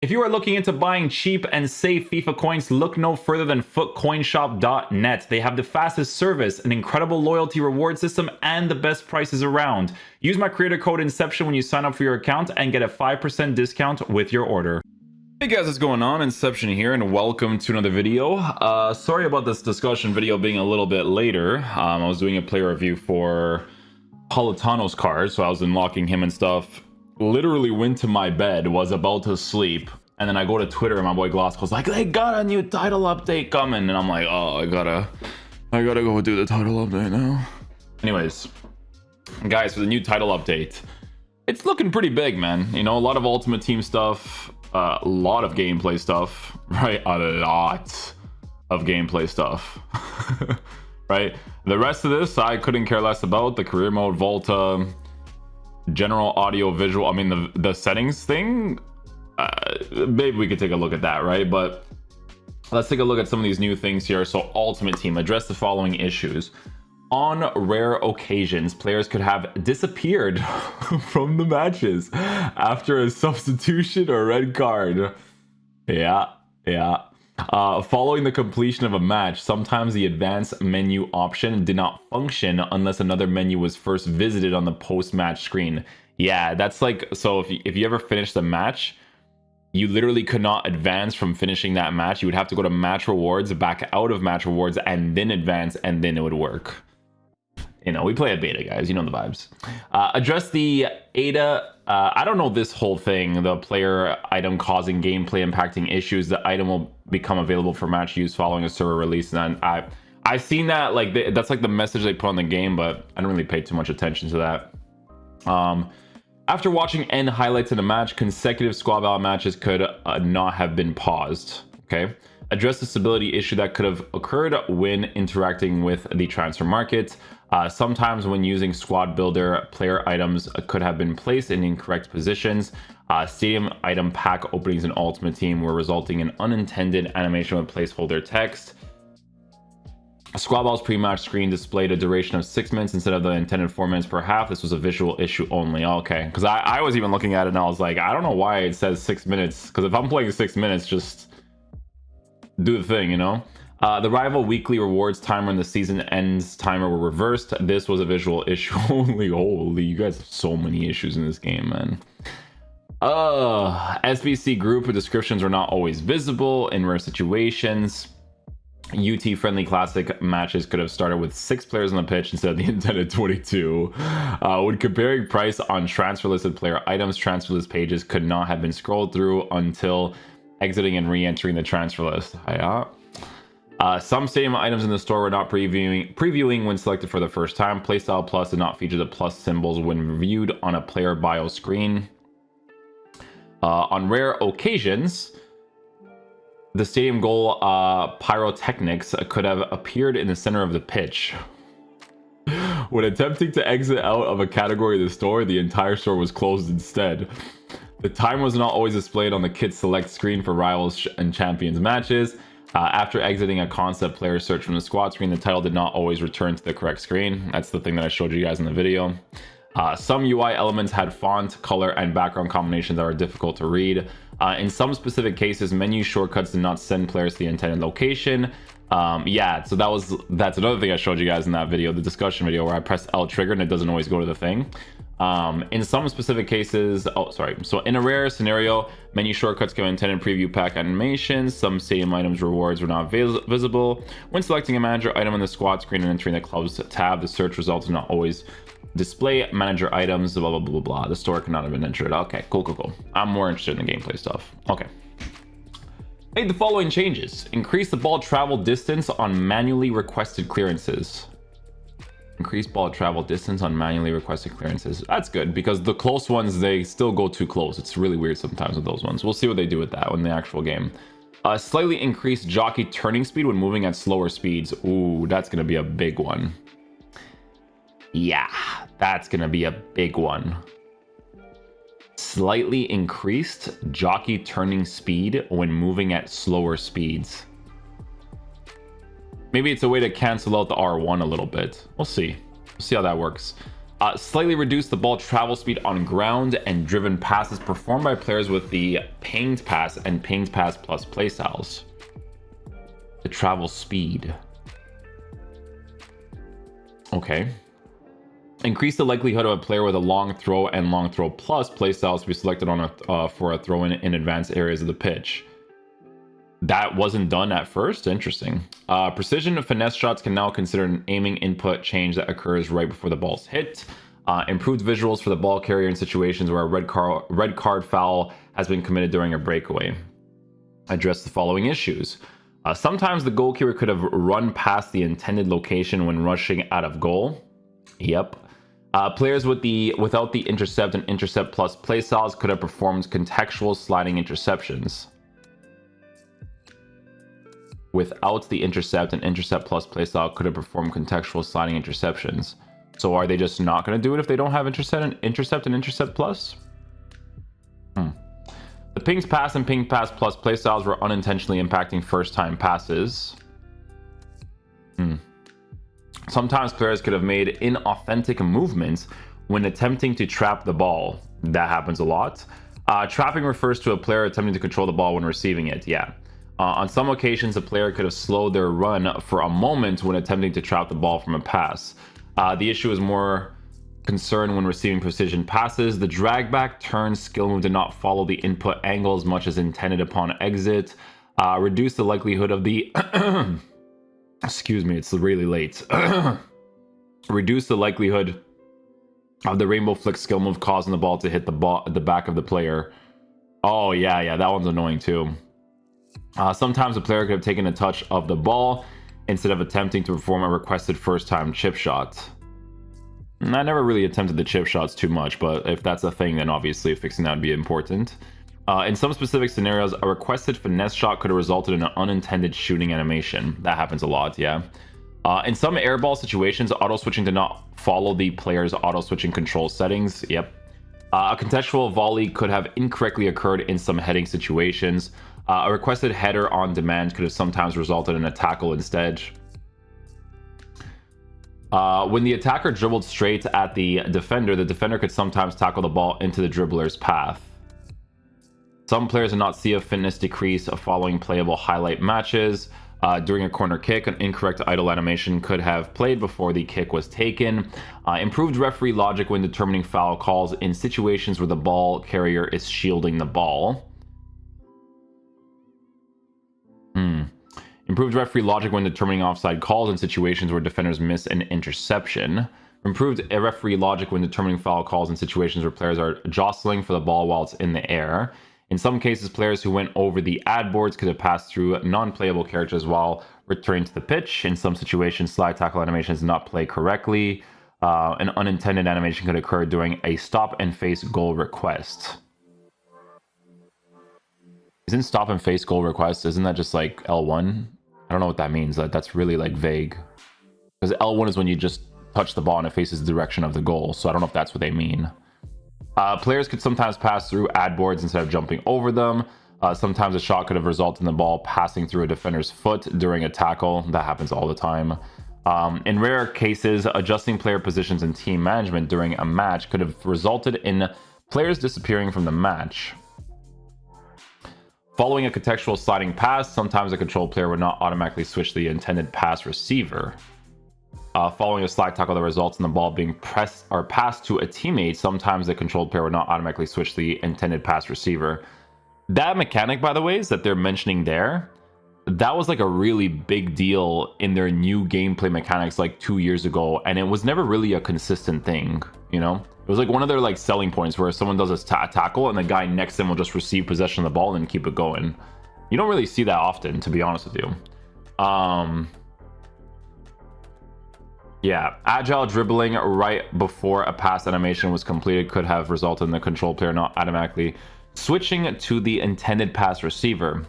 If you are looking into buying cheap and safe FIFA coins, look no further than footcoinshop.net. They have the fastest service, an incredible loyalty reward system, and the best prices around. Use my creator code Inception when you sign up for your account and get a 5% discount with your order. Hey guys, what's going on? Inception here, and welcome to another video. Sorry about this discussion video being a little bit later. I was doing a player review for Politano's card, so I was unlocking him and stuff. Literally went to my bed, was about to sleep, and then I go to Twitter and my boy Gloss was like, they got a new title update coming, and I'm like, oh, I gotta go do the title update now. Anyways, guys, for the new title update, it's looking pretty big, man. You know, a lot of Ultimate Team stuff, a lot of gameplay stuff, right? A lot of gameplay stuff, right? The rest of this, I couldn't care less about. The career mode, Volta, general audio visual, I mean the settings thing, maybe we could take a look at that, right? But let's take a look at some of these new things here. So Ultimate Team, address the following issues. On rare occasions, players could have disappeared from the matches after a substitution or red card. Following the completion of a match, sometimes the advanced menu option did not function unless another menu was first visited on the post-match screen. Yeah, that's like, so if you ever finish the match, you literally could not advance from finishing that match. You would have to go to match rewards, back out of match rewards, and then advance, and then it would work. You know, we play a beta, guys. You know the vibes. Address the ADA. I don't know this whole thing. The player item causing gameplay impacting issues. The item will become available for match use following a server release. And I've seen that. Like that's like the message they put on the game, but I don't really pay too much attention to that. After watching end highlights in a match, consecutive squad battle matches could not have been paused. Okay. Address the stability issue that could have occurred when interacting with the transfer market. Sometimes when using squad builder, player items could have been placed in incorrect positions. Stadium item pack openings in Ultimate Team were resulting in unintended animation with placeholder text. Squad Ball's pre-match screen displayed a duration of 6 minutes instead of the intended 4 minutes per half. This was a visual issue only. Okay, because I was even looking at it and I was like, I don't know why it says 6 minutes. Because if I'm playing 6 minutes, just do the thing, you know? The rival weekly rewards timer and the season ends timer were reversed. This was a visual issue only. Holy, you guys have so many issues in this game, man. SBC group descriptions were not always visible in rare situations. UT friendly classic matches could have started with 6 players on the pitch instead of the intended 22. When comparing price on transfer listed player items, transfer list pages could not have been scrolled through until exiting and re-entering the transfer list. Some stadium items in the store were not previewing when selected for the first time. Playstyle Plus did not feature the plus symbols when viewed on a player bio screen. On rare occasions, the stadium goal pyrotechnics could have appeared in the center of the pitch. When attempting to exit out of a category of the store, the entire store was closed instead. The time was not always displayed on the kit select screen for rivals and champions matches. After exiting a concept player search from the squad screen, the title did not always return to the correct screen. That's the thing that I showed you guys in the video. Some UI elements had font, color, and background combinations that are difficult to read. In some specific cases, menu shortcuts did not send players to the intended location. Yeah, so that's another thing I showed you guys in that video, the discussion video, where I pressed L trigger and it doesn't always go to the thing. In some specific cases, so in a rare scenario, menu shortcuts give intended preview pack animations. Some stadium items rewards were not visible. When selecting a manager item on the squad screen and entering the clubs tab, the search results do not always display manager items, blah, blah, blah, blah, blah. The store cannot have been entered. Okay, cool. I'm more interested in the gameplay stuff. Okay. Made the following changes. Increase the ball travel distance on manually requested clearances. Increase ball travel distance on manually requested clearances. That's good because the close ones, they still go too close. It's really weird sometimes with those ones. We'll see what they do with that in the actual game. Slightly increased jockey turning speed when moving at slower speeds. Ooh, that's going to be a big one. Yeah, that's going to be a big one. Slightly increased jockey turning speed when moving at slower speeds. Maybe it's a way to cancel out the R1 a little bit. We'll see. We'll see how that works. Slightly reduce the ball travel speed on ground and driven passes performed by players with the pinged pass and pinged pass plus playstyles. The travel speed. Okay. Increase the likelihood of a player with a long throw and long throw plus playstyles to be selected on for a throw in advanced areas of the pitch. That wasn't done at first. Interesting. Precision of finesse shots can now consider an aiming input change that occurs right before the ball's hit. Improved visuals for the ball carrier in situations where a red card foul has been committed during a breakaway. Address the following issues. Sometimes the goalkeeper could have run past the intended location when rushing out of goal. Yep. Players without the intercept and intercept plus playstyles could have performed contextual sliding interceptions. Without the intercept and intercept plus playstyle could have performed contextual sliding interceptions. So are they just not going to do it if they don't have intercept and intercept plus? The ping's pass and ping pass plus playstyles were unintentionally impacting first time passes. Sometimes players could have made inauthentic movements when attempting to trap the ball. That happens a lot. Trapping refers to a player attempting to control the ball when receiving it. Yeah. On some occasions, a player could have slowed their run for a moment when attempting to trap the ball from a pass. The issue is more concerned when receiving precision passes. The drag back turn skill move did not follow the input angle as much as intended upon exit. Reduce the likelihood of the... Excuse me, it's really late. Reduce the likelihood of the rainbow flick skill move causing the ball to hit the back of the player. Oh, yeah, that one's annoying too. Sometimes a player could have taken a touch of the ball instead of attempting to perform a requested first-time chip shot. I never really attempted the chip shots too much, but if that's a thing, then obviously fixing that would be important. In some specific scenarios, a requested finesse shot could have resulted in an unintended shooting animation. That happens a lot, yeah. In some airball situations, auto-switching did not follow the player's auto-switching control settings. Yep. A contextual volley could have incorrectly occurred in some heading situations. A requested header on demand could have sometimes resulted in a tackle instead. When the attacker dribbled straight at the defender could sometimes tackle the ball into the dribbler's path. Some players did not see a fitness decrease following playable highlight matches. During a corner kick, an incorrect idle animation could have played before the kick was taken. Improved referee logic when determining foul calls in situations where the ball carrier is shielding the ball. Improved referee logic when determining offside calls in situations where defenders miss an interception. Improved referee logic when determining foul calls in situations where players are jostling for the ball while it's in the air. In some cases, players who went over the ad boards could have passed through non-playable characters while returning to the pitch. In some situations, slide tackle animations did not play correctly. An unintended animation could occur during a stop and face goal request. Isn't stop and face goal request, isn't that just like L1? I don't know what that means. That's really like vague. Because L1 is when you just touch the ball and it faces the direction of the goal. So I don't know if that's what they mean. Players could sometimes pass through ad boards instead of jumping over them. Sometimes a shot could have resulted in the ball passing through a defender's foot during a tackle. That happens all the time. In rare cases, adjusting player positions and team management during a match could have resulted in players disappearing from the match. Following a contextual sliding pass, sometimes a control player would not automatically switch the intended pass receiver. Following a slide tackle that results in the ball being pressed or passed to a teammate, sometimes the controlled player would not automatically switch the intended pass receiver. That mechanic, by the way, is that they're mentioning there, that was like a really big deal in their new gameplay mechanics like 2 years ago, and it was never really a consistent thing, you know? It was like one of their like selling points where someone does a tackle and the guy next to him will just receive possession of the ball and keep it going. You don't really see that often, to be honest with you. Yeah, agile dribbling right before a pass animation was completed could have resulted in the control player not automatically switching to the intended pass receiver.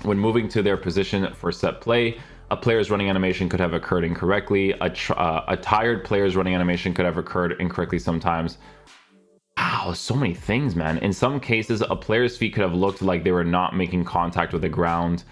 When moving to their position for set play, a player's running animation could have occurred incorrectly. A tired player's running animation could have occurred incorrectly sometimes. Wow, so many things, man. In some cases, a player's feet could have looked like they were not making contact with the ground.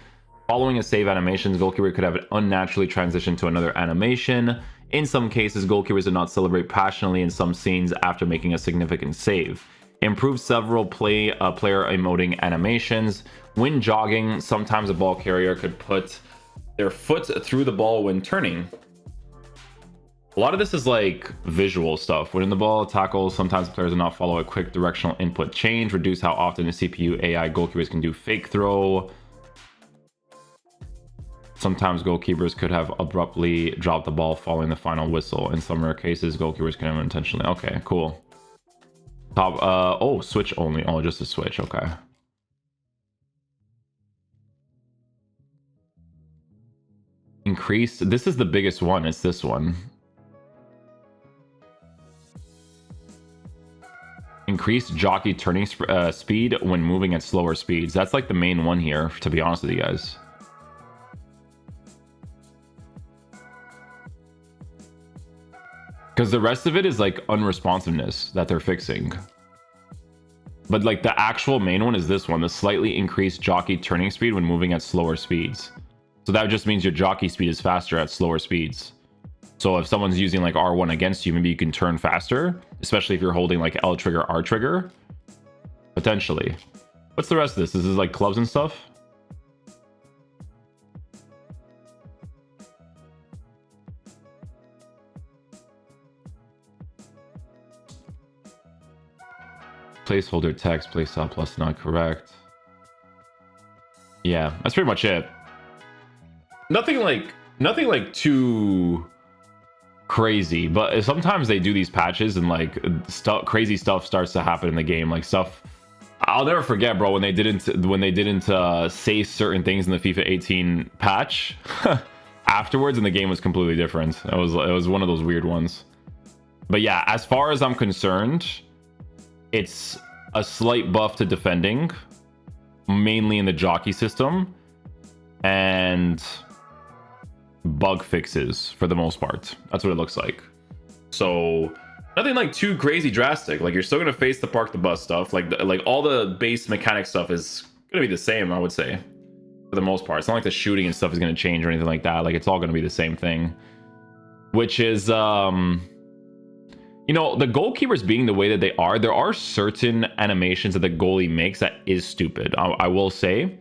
Following a save animation, the goalkeeper could have unnaturally transitioned to another animation. In some cases, goalkeepers did not celebrate passionately in some scenes after making a significant save. Improved several player emoting animations. When jogging, sometimes a ball carrier could put their foot through the ball when turning. A lot of this is like visual stuff. When in the ball tackles, sometimes players do not follow a quick directional input change. Reduce how often the CPU AI goalkeepers can do fake throw. Sometimes goalkeepers could have abruptly dropped the ball following the final whistle. In some rare cases, goalkeepers can have intentionally. Okay, cool. Top, oh, switch only. Oh, just a switch. Okay. Increase. This is the biggest one. It's this one. Increase jockey turning speed when moving at slower speeds. That's like the main one here, to be honest with you guys. Because the rest of it is like unresponsiveness that they're fixing. But like the actual main one is this one, the slightly increased jockey turning speed when moving at slower speeds. So that just means your jockey speed is faster at slower speeds. So if someone's using like R1 against you, maybe you can turn faster, especially if you're holding like L trigger, R trigger. Potentially. What's the rest of this? This is like clubs and stuff? Placeholder text, playstyle plus not correct. Yeah, that's pretty much it. Nothing like too crazy, but sometimes they do these patches and like crazy stuff starts to happen in the game. Like stuff I'll never forget, bro, when they didn't say certain things in the FIFA 18 patch afterwards, and the game was completely different. It was one of those weird ones. But yeah, as far as I'm concerned, it's a slight buff to defending, mainly in the jockey system, and bug fixes for the most part. That's what it looks like. So nothing like too crazy drastic. Like you're still gonna face the park the bus stuff. Like all the base mechanic stuff is gonna be the same, I would say, for the most part. It's not like the shooting and stuff is gonna change or anything like that. Like it's all gonna be the same thing, which is you know, the goalkeepers being the way that they are, there are certain animations that the goalie makes that is stupid. I will say,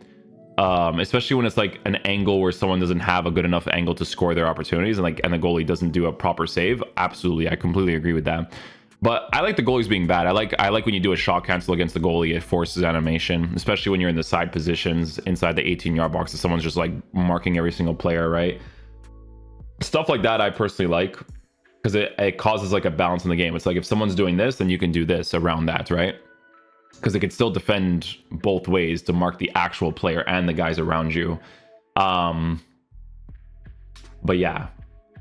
especially when it's like an angle where someone doesn't have a good enough angle to score their opportunities, and the goalie doesn't do a proper save. Absolutely, I completely agree with that. But I like the goalies being bad. I like when you do a shot cancel against the goalie, it forces animation, especially when you're in the side positions inside the 18-yard box, and someone's just like marking every single player, right? Stuff like that I personally like, because it causes like a balance in the game. It's like if someone's doing this, then you can do this around that, right? Because it could still defend both ways to mark the actual player and the guys around you. But yeah,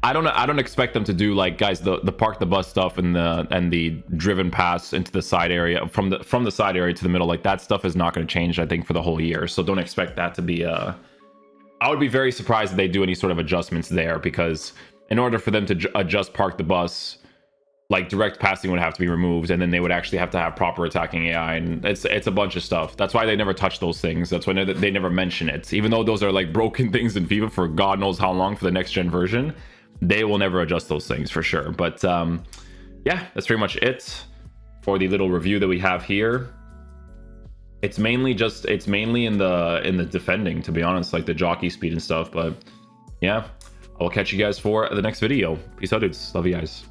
I don't expect them to do like, guys, the park the bus stuff and the driven pass into the side area from the side area to the middle. Like that stuff is not going to change, I think, for the whole year. So don't expect that to be I would be very surprised if they do any sort of adjustments there, because in order for them to adjust park the bus, like direct passing would have to be removed, and then they would actually have to have proper attacking AI, and it's a bunch of stuff. That's why they never touch those things. That's why they never mention it. Even though those are like broken things in FIFA for God knows how long for the next gen version, they will never adjust those things for sure. But yeah, that's pretty much it for the little review that we have here. It's mainly in the defending, to be honest, like the jockey speed and stuff. But yeah, I'll catch you guys for the next video. Peace out, dudes. Love you guys.